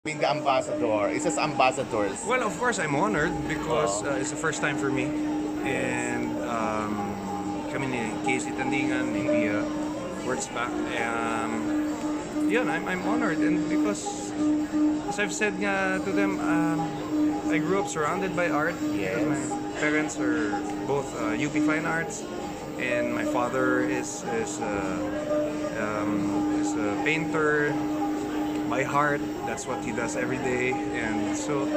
being the ambassador, it's as ambassadors. Well, of course, I'm honored because it's the first time for me. And kami ni Casey Tandingan, hindi words back. Yun, I'm honored. And because, as I've said nga to them, I grew up surrounded by art. Yes. My parents are both UP Fine Arts. And my father is a painter by heart. That's what he does every day. And so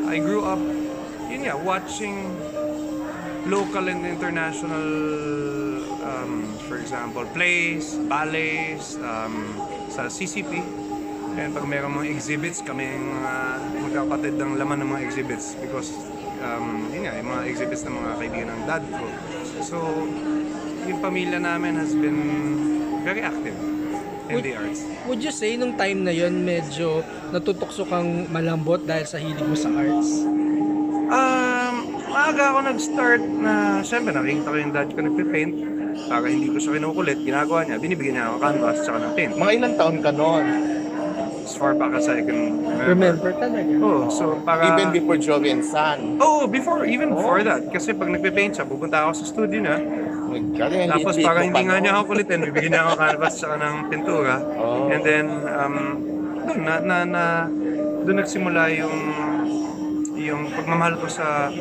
I grew up watching local and international for example plays, ballets sa CCP. And pag mayroong mga exhibits, kaming magkapatid ng laman ng mga exhibits because yung mga exhibits ng mga kaibigan ng dad ko. So yung pamilya namin has been very active in the arts. Would you say nung time na yon medyo natutokso kang malambot dahil sa hilig mo sa arts? Maaga ako nag-start na, syempre nakikita ko yung dad ko nagpipaint. Para hindi ko siya kinukulit, ginagawa niya, binibigyan niya ako canvas tsaka ng paint. Mga ilang taon ka noon? As far back as I can Remember talaga? Oh, so para... Even before Joey and Son? Oh, before that. Kasi pag nagpipaint siya, pupunta ako sa studio na. Oh my God, yung Tapos lit-lit para mo hindi pa nga noon. niya ako kulitin, bibigyan niya ako canvas tsaka ng pintura. Oh. And then, doon nagsimula yung pagmamahal ko sa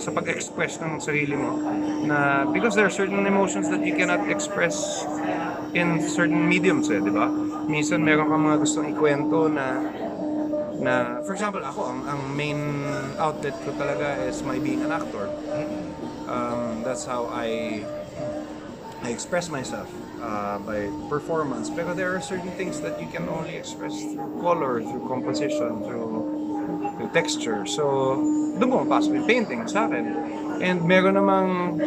sa pag-express ng sarili mo na because there are certain emotions that you cannot express in certain mediums di ba? Minsan meron kang mga gustong ikwento na for example ako ang main outlet ko talaga is my being an actor. That's how I express myself by performance. Pero there are certain things that you can only express through color, through composition, through texture. So, doon pumapasok yung painting sa akin. And meron namang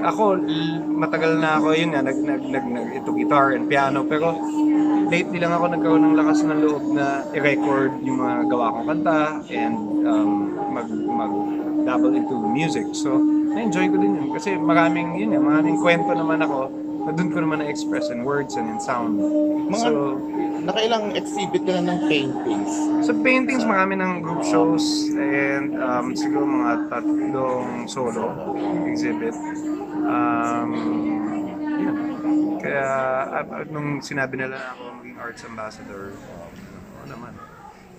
ako, matagal na ako yun nga, ito guitar and piano. Pero lately lang ako nagkaroon ng lakas ng loob na i-record yung mga gawa kong kanta and mag-dabble into music. So, na-enjoy ko din yun. Kasi maraming kwento naman ako na doon ko naman na-express in words and in sound. So, nakailang exhibit ka na ng paintings? sa paintings, marami ng group shows and siguro mga 3 solo exhibit. Yun. Kaya nung sinabi nila na ako maging arts ambassador, oo naman.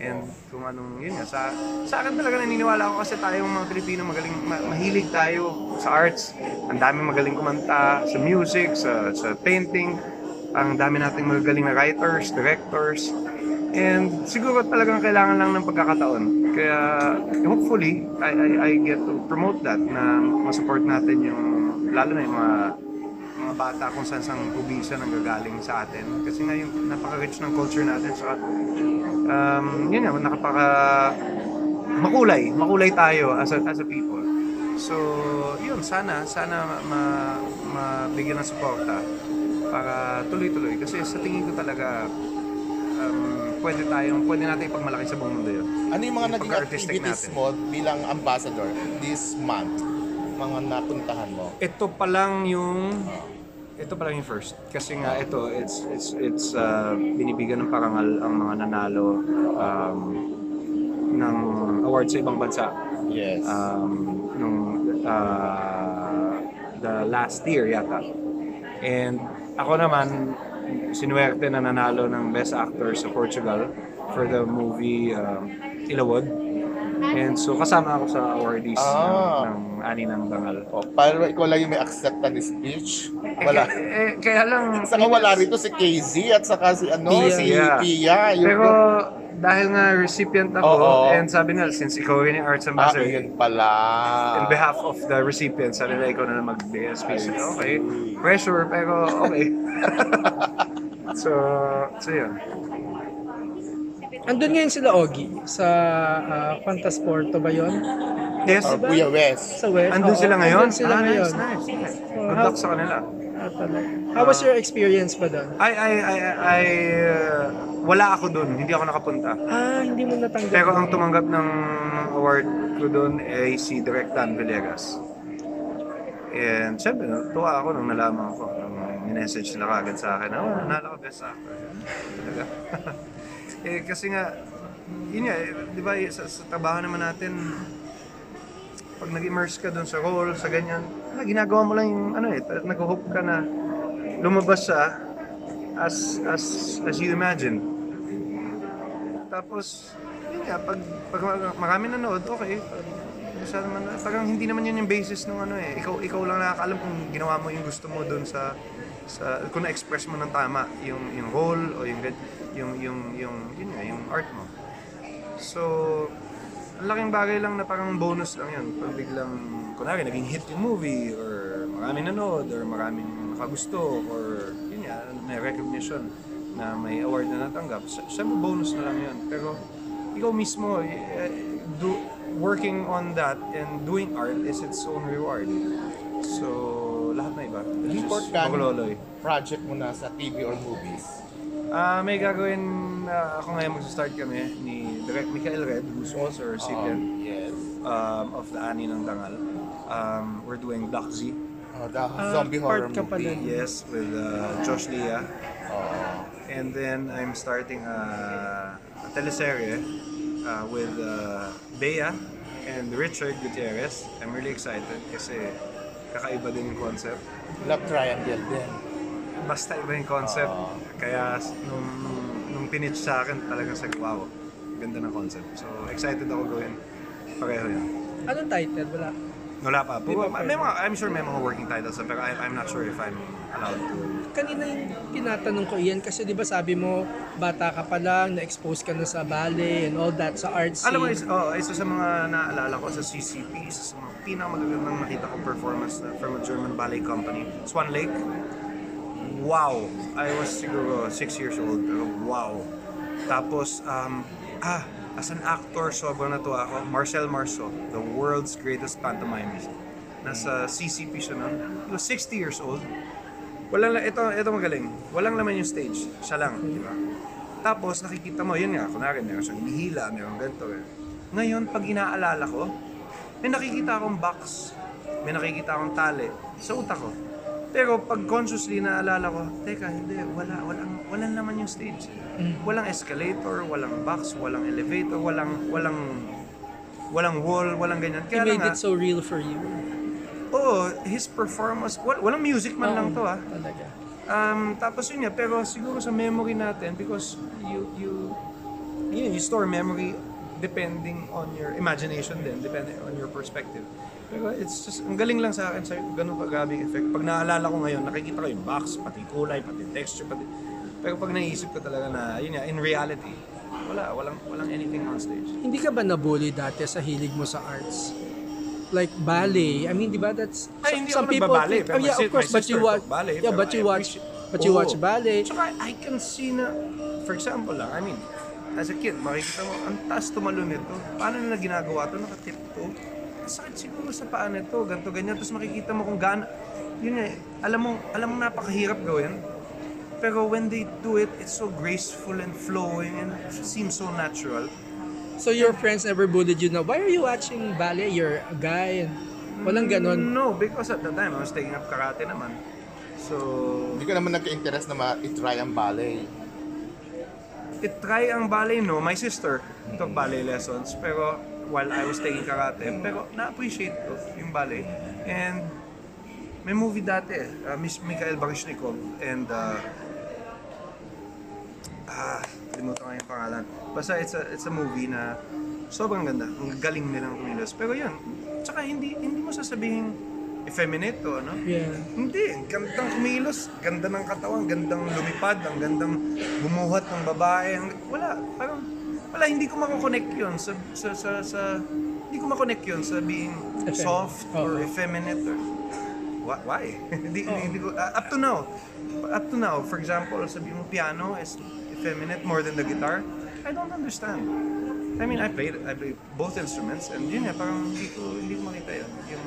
And kung anong yun nga, sa akin talaga naniniwala ako kasi tayong mga Pilipino mahilig tayo sa arts. Ang daming magaling kumanta sa music, sa painting. Ang dami nating magagaling na writers, directors. And siguro talagang kailangan lang ng pagkakataon. Kaya hopefully, I get to promote that na masupport natin yung, lalo na yung mga bata kung saan probinsya nang gagaling sa atin. Kasi nga yung napaka-rich ng culture natin. Saka, yun nga, makulay tayo as a people. So, yun, sana mabigyan ng suporta para tuloy-tuloy. Kasi sa tingin ko talaga, pwede natin ipagmalaki sa buong mundo yun. Ano yung mga naging pag-artistic activities natin. mo bilang ambassador this month? Mga napuntahan mo? Ito pa lang yung first. Kasi nga it's binibigyan ng parangal ang mga nanalo ng award sa ibang bansa. Yes. Nung the last year yata. And ako naman, sinuwerte na nanalo ng Best Actor sa Portugal for the movie Ilawod. And so kasama ako sa awardees ng Ani ng Bangal. Para ikaw lang yung may acceptance speech. Wala. Kaya lang... Saka wala rito si KZ at saka si Pia. Pia. Pero dahil nga recipient ako, and sabi nila, since ikaw rin yung arts ambassador, yun pala. in behalf of the recipient, sabi nila ikaw na mag-bigay speech. Okay, pressure, pero okay. so yun. Andun ngayon sila Ogie sa Fantasporto ba yun? Yes, Kuya West. Sa West? andun Oo, sila ngayon? Andun sila ngayon. Nice. So, Good luck sa kanila. talaga. How was your experience ba doon? Wala ako doon, hindi ako nakapunta. Hindi mo natanggap. Pero ang tumanggap ng award ko doon ay si Direk Dan Villegas. And syempre, tuwa ako nung nalaman ko. Nung minessage nila kagad sa akin, nanalo ka best actor. Talaga. Kasi nga, yun nga, di ba, sa trabaho naman natin, pag nag-immerse ka dun sa role, sa ganyan, ginagawa mo lang yung, nag-hope ka na lumabas siya as you imagine. Tapos, yun nga, pag marami nanood, okay. Parang hindi naman yun yung basis ng Ikaw lang nakakaalam kung ginawa mo yung gusto mo dun sa kung na-express mo ng tama yung role o yung art mo. So, ang laking bagay lang na parang bonus lang yun. Pag biglang, kunwari, naging hit yung movie, or maraming nanood, or maraming nakagusto, or yun nga, may recognition na may award na natanggap. Siyempre, bonus na lang yun. Pero, ikaw mismo, working on that and doing art is its own reward. So, lahat na iba. Report Just ka magloloy. project mo na sa TV or movies. May gagawin, ako ngayon mag-start kami ni Direk Michael Red, who's also a recipient Yes. of the Ani ng Dangal. We're doing Black Z. The zombie horror part ka pala. movie. Yes, with Josh Lea. Oh. And then I'm starting a teleserye with Bea and Richard Gutierrez. I'm really excited kasi kakaiba din yung concept. Love triangle din. Basta iba yung concept. Kaya nung pinitch sa akin, talagang sabi, wow, ganda ng concept. So excited ako gawin pareho yun. Anong title? Wala. Wala pa. I'm sure may mga working titles, pero I'm not sure if I'm allowed to. Kanina yung tinatanong ko iyan kasi di ba sabi mo bata ka pa lang, na-expose ka na sa ballet and all that sa art scene. Alam mo, isa sa mga naalala ko sa CCP, isa sa mga pinakamagagandang nakita kong performance from a German ballet company, Swan Lake. Wow! I was siguro 6 years old, pero wow! Tapos, as an actor, sobrang natuwa ako. Marcel Marceau, the world's greatest pantomimist. Nasa CCP siya nun. He was 60 years old. Ito magaling. Walang laman yung stage. Siya lang, di ba? Tapos nakikita mo, yun nga, kunwari, meron siyang hinihila, meron ganito. Ngayon, pag inaalala ko, may nakikita akong box, may nakikita akong tali sa utak ko. Pero pag consciously naalala ko, teka, hindi, walang naman yung stage. Walang escalator, walang box, walang elevator, walang wall, walang ganyan. He Kaya made lang it so real for you. Oo, his performance, walang music man lang to Talaga. Tapos yun nga, pero siguro sa memory natin, because you store memory depending on your imagination din, depending on your perspective. Pero it's just, ang galing lang sa akin, sa ganun kagabing effect. Pag naalala ko ngayon, nakikita ko yung box, pati kulay, pati texture, pero pag naisip ko talaga na, yun nga, in reality, walang anything on stage. Hindi ka ba nabully dati sa hilig mo sa arts? Like ballet. I mean, di ba that's Ay, hindi ako nagbaballet, pero yeah, of course, my but sister you watch took ballet, yeah, pero but you I watch appreciate- but you watch Oo. ballet. Tsaka I can see na, for example lang, I mean, as a kid, makikita mo, ang taas tumalon nito. Paano nila ginagawa ito? Nakatip to. Sakit siguro sa paa nito, ganito, ganyan. Tapos makikita mo kung gaano, yun nga, alam mo napakahirap gawin. Pero when they do it, it's so graceful and flowing and it seems so natural. So your friends never bullied you na, why are you watching ballet? You're a guy and walang ganon. No, because at the time, I was taking up karate naman. So, Hindi ka naman nagka-interest na ma-try ang ballet. try ang ballet, no? My sister took ballet lessons, pero while I was taking karate, pero na-appreciate ko yung ballet. And may movie dati, Miss Mikhail Baryshnikov, and limutan ko yung pangalan. Basta it's a movie na sobrang ganda. Ang galing nilang kumilos. Pero yun, tsaka hindi mo sasabihin effeminate to, ano? Yeah. Hindi, gandang kumilos, ganda ng katawan, gandang lumipad, ang gandang bumuhat ng babae. Wala, hindi ko makakonect yun hindi ko makonect yun sa being soft or effeminate or why? hindi ko, up to now, for example, sabi mo piano is effeminate more than the guitar, I don't understand. I mean, I played both instruments and yun nga, parang hindi ko makita yun. Yung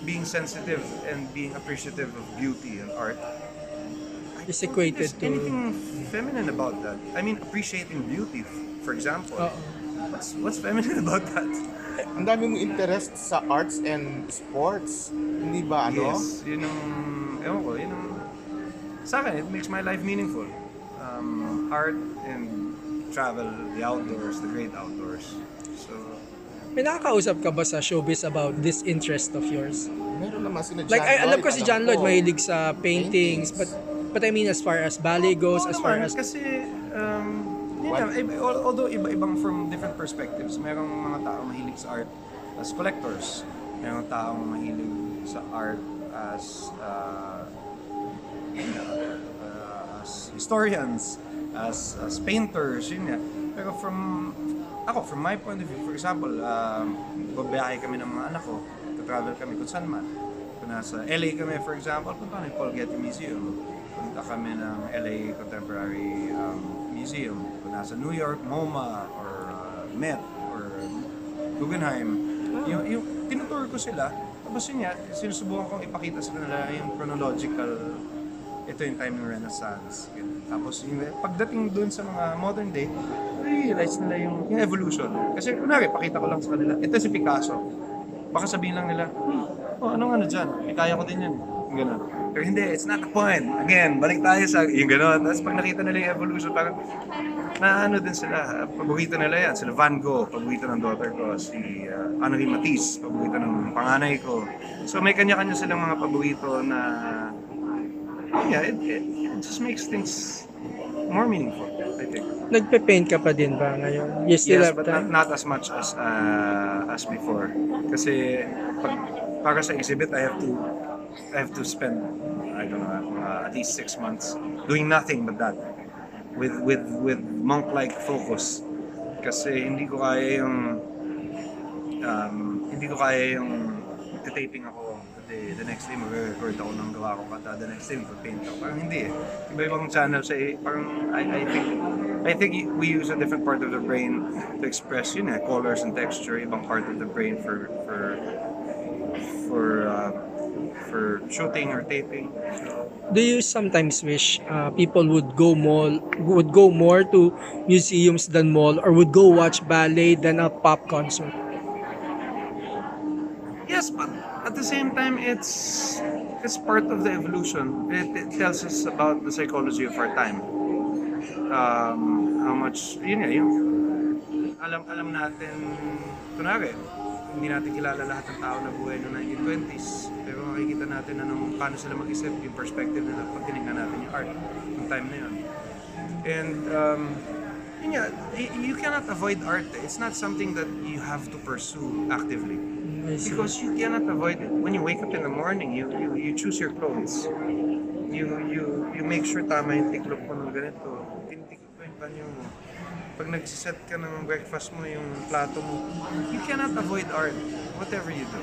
being sensitive and being appreciative of beauty and art. Is equated There's to... anything feminine about that. I mean, appreciating beauty, for example. What's feminine about that? Ang dami mong interest sa arts and sports. Hindi ba, ano? Yes, ewan ko, sa akin, it makes my life meaningful. Art and travel, the outdoors, the great outdoors. So, May nakakausap ka ba sa showbiz about this interest of yours? Meron naman si John Like, alam ko si John Lloyd ko. mahilig sa paintings, but I mean as far as ballet goes, oo as far naman, as... kasi, yun nga, although iba-ibang from different perspectives, merong mga tao mahilig sa art as collectors, merong taong mahilig sa art as as historians, as painters, yun nga. Pero from my point of view, for example, babiyahe kami ng mga anak ko, travel kami kung saan man. Kung nasa LA kami, for example, punta kami Paul Getty Museum. Punta kami ng LA Contemporary Museum. Kung nasa New York, MoMA, or Met, or Guggenheim. Yung tinutour ko sila, tapos yun nga, sinusubukan kong ipakita sa kanila yung chronological, ito yung time ng Renaissance. Tapos yung pagdating dun sa mga modern day, realize nila yung evolution. Kasi kunwari, pakita ko lang sa kanila, ito si Picasso. Baka sabihin lang nila, anong ano dyan? Kaya ko din yan. Yung gano'n. Pero hindi, it's not the point. Again, balik tayo sa yung gano'n. Tapos pag nakita nila yung evolution, parang na ano din sila, paborito nila yan. Sila Van Gogh, paborito ng daughter ko. Si Henri Matisse, paborito ng panganay ko. So may kanya-kanya silang mga paborito na yeah, it just makes things more meaningful, I think. Nagpe-paint ka pa din ba ngayon? You still Yes, have but time? not as much as before. Kasi para sa exhibit, I have to spend, I don't know, at least 6 months doing nothing but that, with monk-like focus. Kasi hindi ko kaya yung taping ako the next day mag-record ako ng gawa ko kata, the next day mag-paint ako. Parang hindi eh. Iba-ibang channel siya eh. Parang I think we use a different part of the brain to express colors and texture, ibang part of the brain for shooting or taping. So, Do you sometimes wish people would go more to museums than mall, or would go watch ballet than a pop concert? yes, but at the same time, it's part of the evolution. It tells us about the psychology of our time. How much, alam natin, kunwari, hindi natin kilala lahat ng tao na buhay noong 1920s, pero makikita natin paano sila mag-isip, yung perspective nila pag tinignan natin yung art ng time na yun. And you cannot avoid art. It's not something that you have to pursue actively. I see. Because you cannot avoid it. When you wake up in the morning, you choose your clothes. You make sure tama yung tiklop mo ng ganito. Tinitikip mo yung panyo mo. Pag nagsiset ka ng breakfast mo, yung plato mo, you cannot avoid art, whatever you do.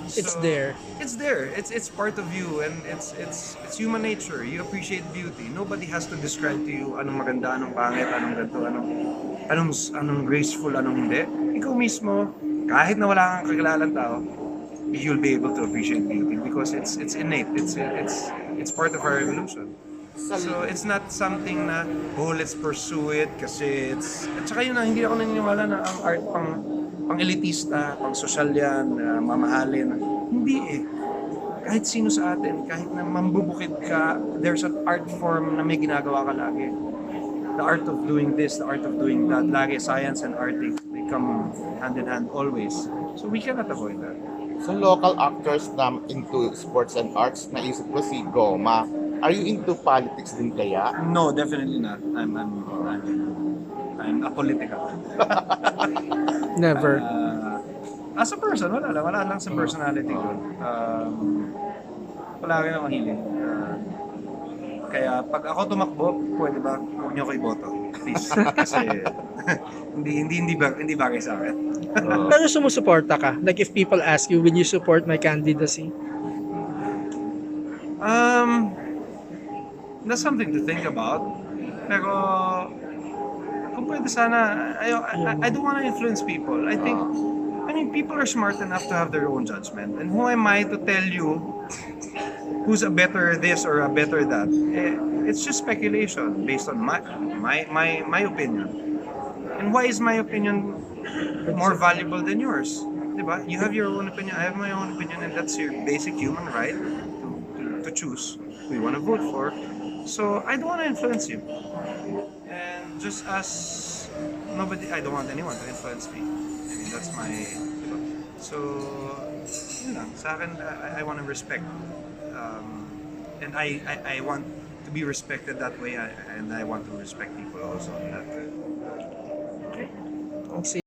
It's there. It's there. It's part of you, and it's human nature. You appreciate beauty. Nobody has to describe to you anong maganda, anong pangit, anong ganito, anong graceful, anong hindi. Ikaw mismo, kahit na wala kang kakilalang tao, you'll be able to appreciate beauty because it's innate. It's part of our evolution. So it's not something na let's pursue it kasi at saka yun hindi ako naniniwala na ang art pang elitista, pang social yan, mamahalin. Hindi eh. Kahit sino sa atin, kahit na mambubukid ka, there's an art form na may ginagawa ka lagi. The art of doing this, the art of doing that, lagi science and art, they come hand in hand always. So we cannot avoid that. So local actors na into sports and arts, naisip ko si Goma. Are you into politics din kaya? No, definitely not. I'm apolitical. Never. As a person, wala lang sa personality ko. Wala rin akong hiling. Kaya pag ako tumakbo, pwede ba huwag niyo ko iboto? Please. Kasi hindi bagay sa akin. Pero sumusuporta ka? Like if people ask you, will you support my candidacy? That's something to think about. Pero kung pwede sana, I don't want to influence people. I mean, people are smart enough to have their own judgment. And who am I to tell you who's a better this or a better that? It's just speculation based on my opinion. And why is my opinion more valuable than yours? Diba? You have your own opinion, I have my own opinion, and that's your basic human right to choose who you want to vote for. So I don't want to influence you. And just as I don't want anyone to influence me. I mean, that's my, diba? So, yun lang. Sa akin, I want to respect. And I want to be respected that way, and I want to respect people also in that way. Okay.